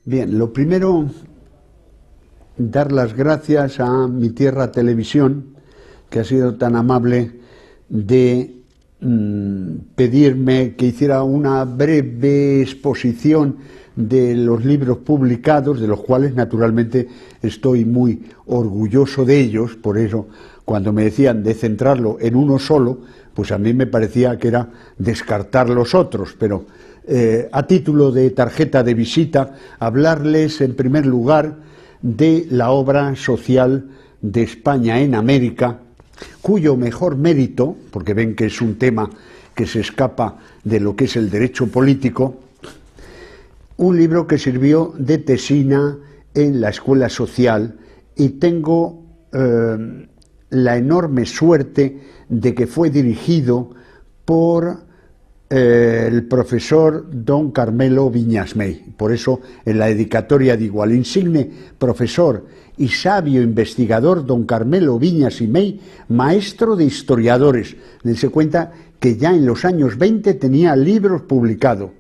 Bien, lo primero, dar las gracias a Mi Tierra Televisión, que ha sido tan amable de pedirme que hiciera una breve exposición de los libros publicados, de los cuales naturalmente estoy muy orgulloso de ellos. Por eso, cuando me decían de centrarlo en uno solo, pues a mí me parecía que era descartar los otros, pero a título de tarjeta de visita, hablarles en primer lugar de la obra social de España en América, cuyo mejor mérito, porque ven que es un tema que se escapa de lo que es el derecho político, un libro que sirvió de tesina en la Escuela Social, y tengo la enorme suerte de que fue dirigido por el profesor don Carmelo Viñasmey. Por eso en la dedicatoria digo: al insigne profesor y sabio investigador don Carmelo Viñas y Mey, maestro de historiadores. Dense cuenta que ya en los años 20 tenía libros publicados.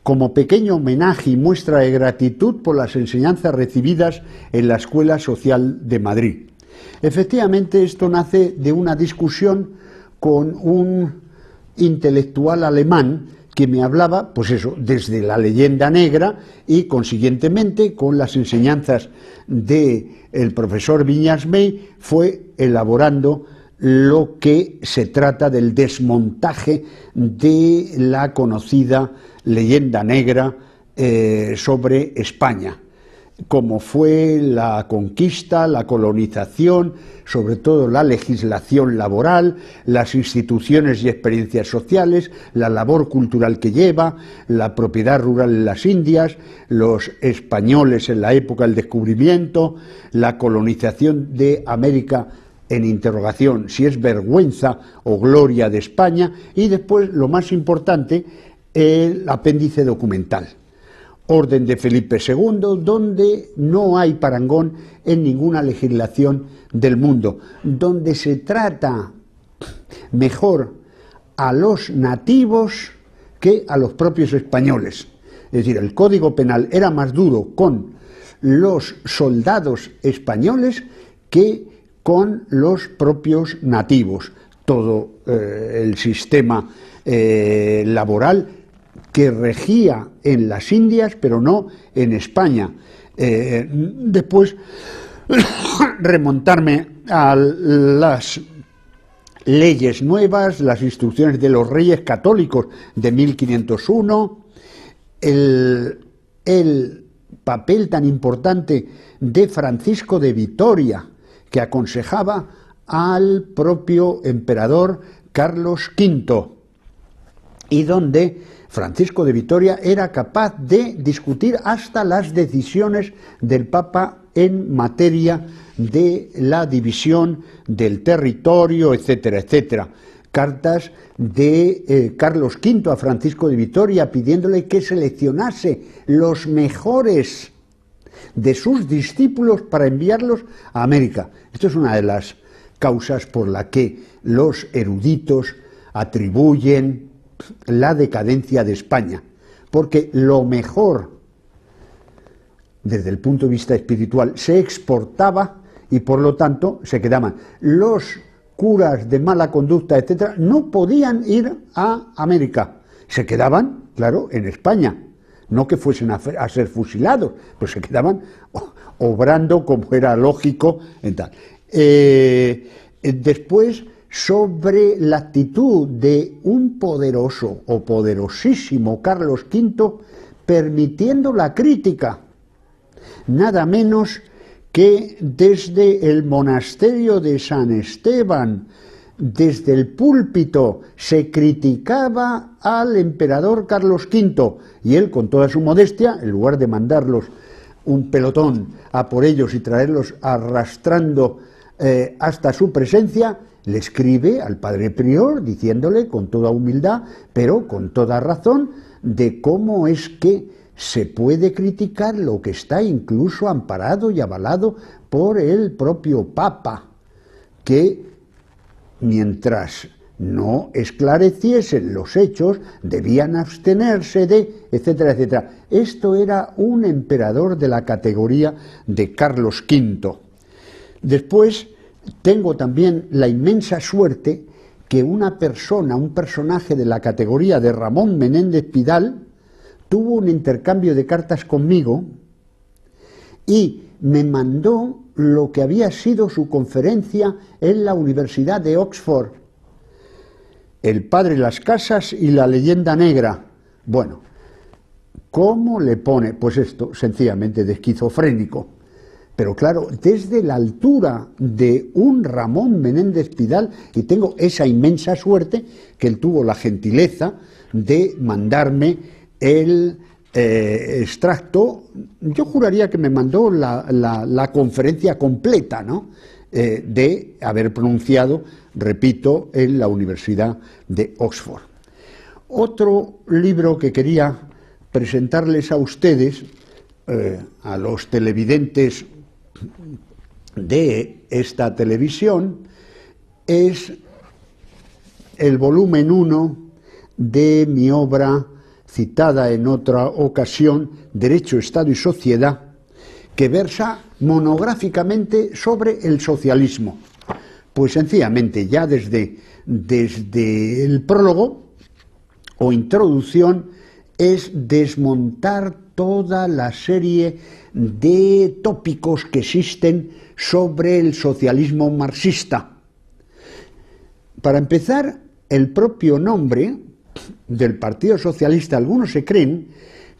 Como pequeño homenaje y muestra de gratitud por las enseñanzas recibidas en la Escuela Social de Madrid. Efectivamente, esto nace de una discusión con un intelectual alemán que me hablaba, pues eso, desde la leyenda negra, y consiguientemente con las enseñanzas del profesor Viñasmey fue elaborando lo que se trata del desmontaje de la conocida leyenda negra sobre España, como fue la conquista, la colonización, sobre todo la legislación laboral, las instituciones y experiencias sociales, la labor cultural que lleva, la propiedad rural en las Indias, los españoles en la época del descubrimiento, la colonización de América en interrogación, si es vergüenza o gloria de España, y después, lo más importante, el apéndice documental. Orden de Felipe II, donde no hay parangón en ninguna legislación del mundo, donde se trata mejor a los nativos que a los propios españoles. Es decir, el Código Penal era más duro con los soldados españoles que con los propios nativos. Todo el sistema laboral que regía en las Indias, pero no en España. Después, remontarme a las leyes nuevas, las instrucciones de los Reyes Católicos de 1501, el papel tan importante de Francisco de Vitoria, que aconsejaba al propio emperador Carlos V, y donde Francisco de Vitoria era capaz de discutir hasta las decisiones del Papa en materia de la división del territorio, etcétera, etcétera. Cartas de Carlos V a Francisco de Vitoria pidiéndole que seleccionase los mejores de sus discípulos para enviarlos a América. Esto es una de las causas por la que los eruditos atribuyen la decadencia de España, porque lo mejor desde el punto de vista espiritual se exportaba y por lo tanto se quedaban. Los curas de mala conducta, etcétera, no podían ir a América, se quedaban, claro, en España. No que fuesen a ser fusilados, pues se quedaban obrando como era lógico en tal. Después, sobre la actitud de un poderoso o poderosísimo Carlos V, permitiendo la crítica. nada menos que desde el monasterio de San Esteban, desde el púlpito, se criticaba al emperador Carlos V, y él, con toda su modestia, en lugar de mandarlos un pelotón a por ellos y traerlos arrastrando hasta su presencia, le escribe al padre prior diciéndole con toda humildad, pero con toda razón, de cómo es que se puede criticar lo que está incluso amparado y avalado por el propio Papa, que mientras no esclareciesen los hechos, debían abstenerse de, etcétera, etcétera. Esto era un emperador de la categoría de Carlos V. Después tengo también la inmensa suerte que una persona, un personaje de la categoría de Ramón Menéndez Pidal, tuvo un intercambio de cartas conmigo y me mandó lo que había sido su conferencia en la Universidad de Oxford, El padre Las Casas y la leyenda negra. Bueno, ¿cómo le pone? Pues esto, sencillamente de esquizofrénico. Pero claro, desde la altura de un Ramón Menéndez Pidal, y tengo esa inmensa suerte que él tuvo la gentileza de mandarme el extracto. Yo juraría que me mandó la conferencia completa, ¿no?, de haber pronunciado, repito, en la Universidad de Oxford. Otro libro que quería presentarles a ustedes, a los televidentes de esta televisión, es el volumen 1 de mi obra citada en otra ocasión, Derecho, Estado y Sociedad, que versa monográficamente sobre el socialismo. Pues sencillamente ya desde el prólogo o introducción es desmontar toda la serie de tópicos que existen sobre el socialismo marxista. Para empezar, el propio nombre del Partido Socialista, algunos se creen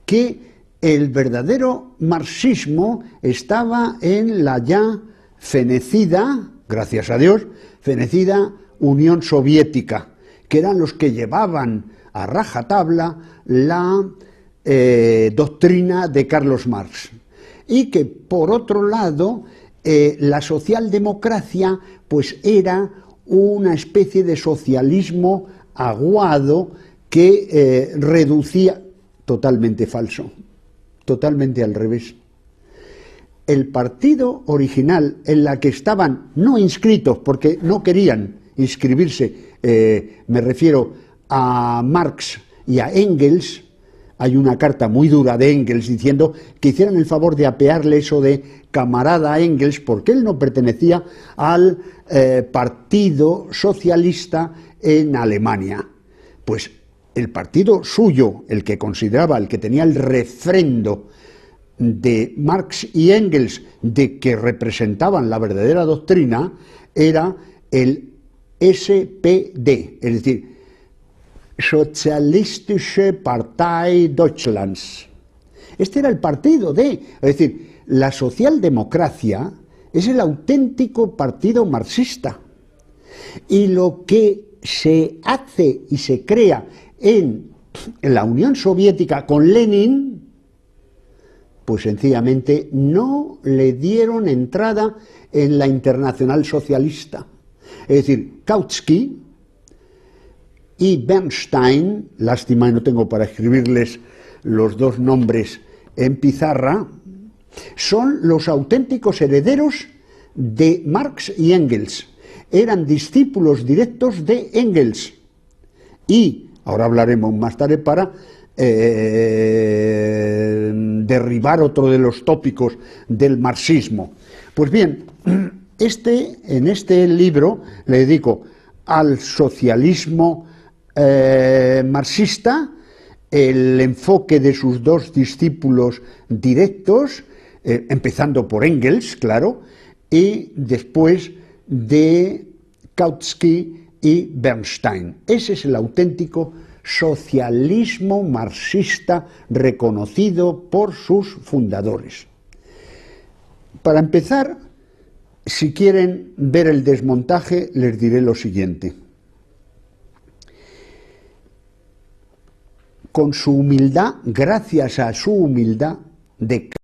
que el verdadero marxismo estaba en la ya fenecida, gracias a Dios, fenecida Unión Soviética, que eran los que llevaban a rajatabla la doctrina de Carlos Marx, y que por otro lado la socialdemocracia pues era una especie de socialismo aguado que reducía, totalmente falso, totalmente al revés. El partido original en la que estaban no inscritos, porque no querían inscribirse, me refiero a Marx y a Engels. Hay una carta muy dura de Engels diciendo que hicieran el favor de apearle eso de camarada Engels, porque él no pertenecía al Partido Socialista en Alemania. Pues el partido suyo, el que consideraba, el que tenía el refrendo de Marx y Engels de que representaban la verdadera doctrina, era el SPD, es decir, Sozialistische Partei Deutschlands. Este era el partido es decir, la socialdemocracia es el auténtico partido marxista. Y lo que se hace y se crea en la Unión Soviética con Lenin, pues sencillamente no le dieron entrada en la Internacional Socialista. Es decir, Kautsky y Bernstein, lástima no tengo para escribirles los dos nombres en pizarra, son los auténticos herederos de Marx y Engels. Eran discípulos directos de Engels. Y ahora hablaremos más tarde para derribar otro de los tópicos del marxismo. Pues bien, en este libro le dedico al socialismo marxista, el enfoque de sus dos discípulos directos, empezando por Engels, claro, y después de Kautsky y Bernstein. Ese es el auténtico socialismo marxista reconocido por sus fundadores. Para empezar, si quieren ver el desmontaje, les diré lo siguiente. Con su humildad, gracias a su humildad, Descartes